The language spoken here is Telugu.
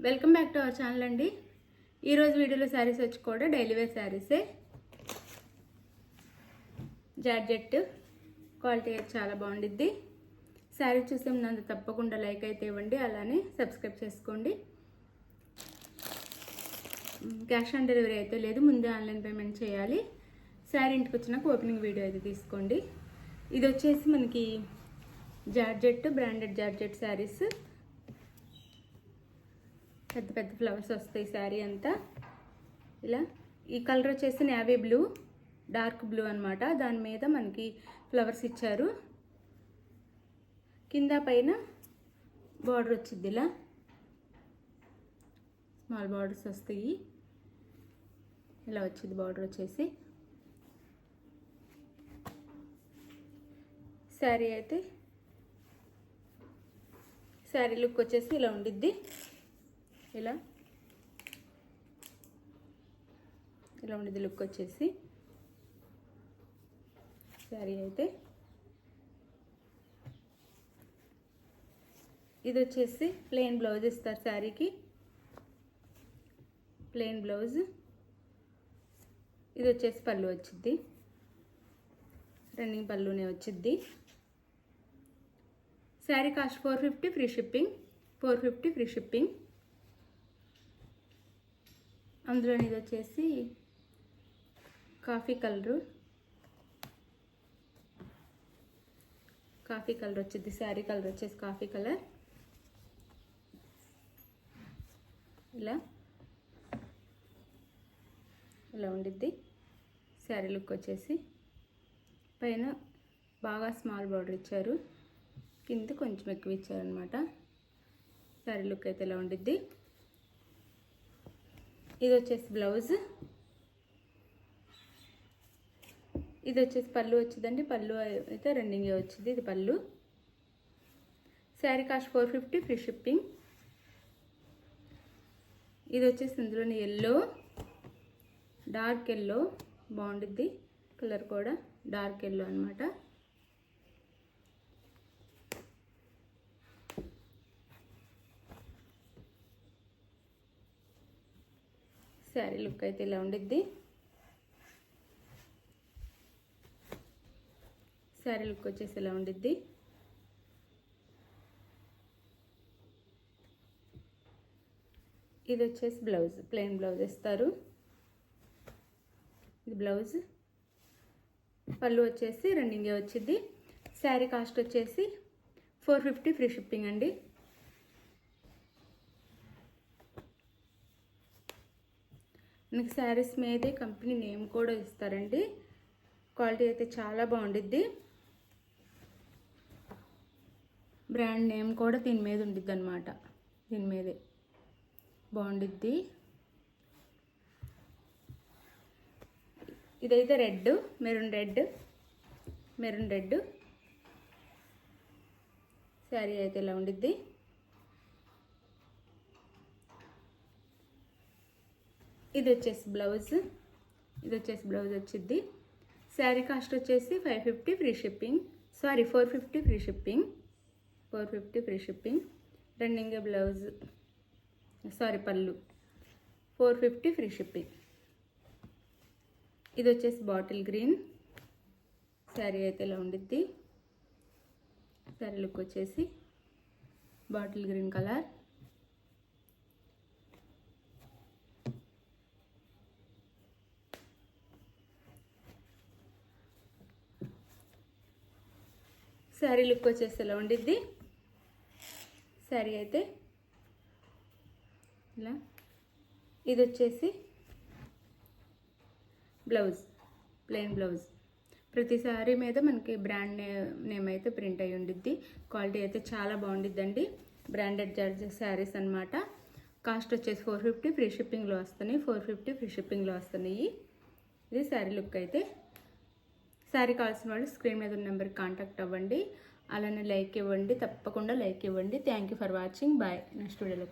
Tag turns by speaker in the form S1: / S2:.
S1: Welcome back to our channel అండి. ఈరోజు వీడియోలో శారీస్ వచ్చి కూడా డైలీ వేర్ శారీసే. జార్జెట్ క్వాలిటీ చాలా బాగుండిద్ది. శారీ చూసే ముందు తప్పకుండా లైక్ అయితే ఇవ్వండి, అలానే సబ్స్క్రైబ్ చేసుకోండి. క్యాష్ ఆన్ డెలివరీ అయితే లేదు, ముందే ఆన్లైన్ పేమెంట్ చేయాలి. శారీ ఇంటికి వచ్చినాక ఓపెనింగ్ వీడియో అయితే తీసుకోండి. ఇది వచ్చేసి మనకి జార్జెట్, బ్రాండెడ్ జార్జెట్ శారీస్. పెద్ద పెద్ద ఫ్లవర్స్ వస్తాయి శారీ అంతా. ఇలా ఈ కలర్ వచ్చేసి నేవీ బ్లూ, డార్క్ బ్లూ అనమాట. దాని మీద మనకి ఫ్లవర్స్ ఇచ్చారు. కింద పైన బార్డర్ వచ్చింది, ఇలా స్మాల్ బార్డర్స్ వస్తాయి. ఇలా వచ్చింది బార్డర్ వచ్చేసి. శారీ అయితే శారీ లుక్ వచ్చేసి ఇలా ఉండిద్ది. ఇలా ఉండిద్ది లుక్ వచ్చేసి. శారీ అయితే ఇది వచ్చేసి ప్లెయిన్ బ్లౌజ్ ఇస్తారు శారీకి, ప్లెయిన్ బ్లౌజ్. ఇది వచ్చేసి పళ్ళు వచ్చిద్ది, రన్నింగ్ పళ్ళునే వచ్చిద్ది. Sari cost 450 free shipping, 450 free shipping. అందులో ఇది వచ్చేసి కాఫీ కలర్ వచ్చింది. శారీ కలర్ వచ్చేసి కాఫీ కలర్. ఇలా ఉండిద్ది శారీ లుక్ వచ్చేసి. పైన బాగా స్మాల్ బార్డర్ ఇచ్చారు, కింద కొంచెం ఎక్కువ ఇచ్చారనమాట. శారీ లుక్ అయితే ఇలా ఉండిద్ది. ఇది వచ్చేసి బ్లౌజ్. ఇది వచ్చేసి పళ్ళు వచ్చిందండి. పళ్ళు అయితే రన్నింగే వచ్చింది. ఇది పళ్ళు. Sari cost 450 free shipping. ఇది వచ్చేసి ఇందులోని ఎల్లో, డార్క్ ఎల్లో బాగుండిద్ది. కలర్ కూడా డార్క్ ఎల్లో అనమాట. శారీ లుక్ అయితే ఇలా ఉండిద్ది. శారీ లుక్ వచ్చేసి ఇలా ఉండిద్ది. ఇది వచ్చేసి బ్లౌజ్, ప్లెయిన్ బ్లౌజ్ ఇస్తారు. ఇది బ్లౌజ్. పళ్ళు వచ్చేసి రన్నింగే వచ్చింది. శారీ కాస్ట్ వచ్చేసి 450 ఫ్రీ షిప్పింగ్ అండి. మనకి శారీస్ మీదే కంపెనీ నేమ్ కూడా ఇస్తారండి. క్వాలిటీ అయితే చాలా బాగుండిద్ది. బ్రాండ్ నేమ్ కూడా దీని మీద ఉండిద్ది అనమాట. దీని మీదే బాగుండిద్ది. ఇదైతే రెడ్, మెరూన్ రెడ్ శారీ అయితే ఇలా ఉండిద్ది. ఇది వచ్చేసి బ్లౌజ్. వచ్చింది. శారీ కాస్ట్ వచ్చేసి 550 free shipping, 450 free shipping, 450 free shipping. Running blouse, పళ్ళు 450 ఫ్రీ షిప్పింగ్. ఇది వచ్చేసి బాటిల్ గ్రీన్. శారీ అయితే ఇలా ఉండిద్ది. శారీ లుక్ వచ్చేసి bottle green colour. Sari look వచ్చేసి ఇలా ఉండిద్ది. శారీ అయితే ఇలా. ఇది వచ్చేసి బ్లౌజ్, ప్లెయిన్ బ్లౌజ్. ప్రతి శారీ మీద మనకి బ్రాండ్ నేమ్ అయితే ప్రింట్ అయ్యి ఉండిద్ది. క్వాలిటీ అయితే చాలా బాగుండిద్దండి. బ్రాండెడ్ జార్జెట్ శారీస్ అనమాట. కాస్ట్ వచ్చేసి 450 ఫ్రీ షిప్పింగ్లో వస్తున్నాయి, 450 ఫ్రీ షిప్పింగ్లో వస్తున్నాయి. ఇది శారీ లుక్ అయితే. శారీ కావాల్సిన వాళ్ళు స్క్రీన్ మీద ఉన్న నెంబర్కి కాంటాక్ట్ అవ్వండి, అలానే లైక్ ఇవ్వండి, తప్పకుండా లైక్ ఇవ్వండి. Thank you for watching. Bye. Next వీడియోలో